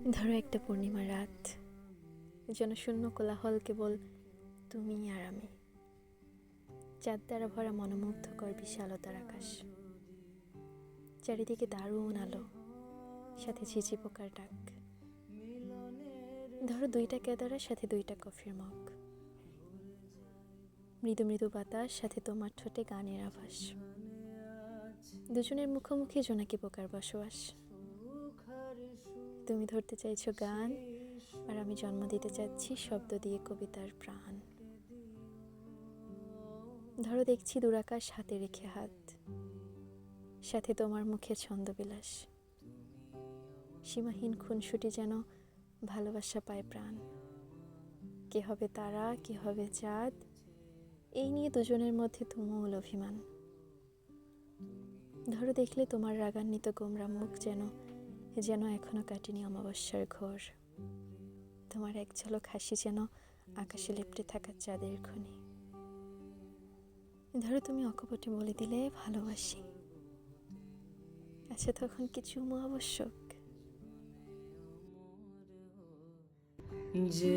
ধরো একটা পূর্ণিমা রাত, যেন শূন্য কোলাহল, কেবল তুমি আর আমি। চাঁদ দ্বারা ভরা মনোমুগ্ধকর বিশালতার আকাশ, চারিদিকে দারুণ আলো, সাথে ঝিঝি পোকার ডাক। ধরো দুইটা কেদারা, সাথে দুইটা কফির মগ, মৃদু মৃদু বাতাস, সাথে তোমার ঠোঁটে গানের আভাস। দুজনের মুখোমুখি জোনাকি পোকার বসবাস। তুমি ধরতে চাইছো গান, আর আমি জন্ম দিতে চাচ্ছি শব্দ দিয়ে কবিতার প্রাণ। ধরো দেখছি দুরাকাশ হাতে রেখে হাত, সাথে তোমার মুখের ছন্দবিলাস। সীমাহীন খুনসুটি যেন ভালোবাসা পায় প্রাণ। কে হবে তারা, কে হবে চাঁদ, এই নিয়ে দুজনের মধ্যে তুমুল অভিমান। ধরো দেখলে তোমার রাগান্বিত গোমরা মুখ, যেন যেন এখনো কাটেনি অমাবস্যার ঘোর। তোমার এক ঝলক হাসি যেন আকাশে লেপ্টে থাকা চাঁদের খনি। ধরো তুমি অকপটে বলে দিলে ভালোবাসি, আচ্ছা তখন কি চুমু আবশ্যক? যে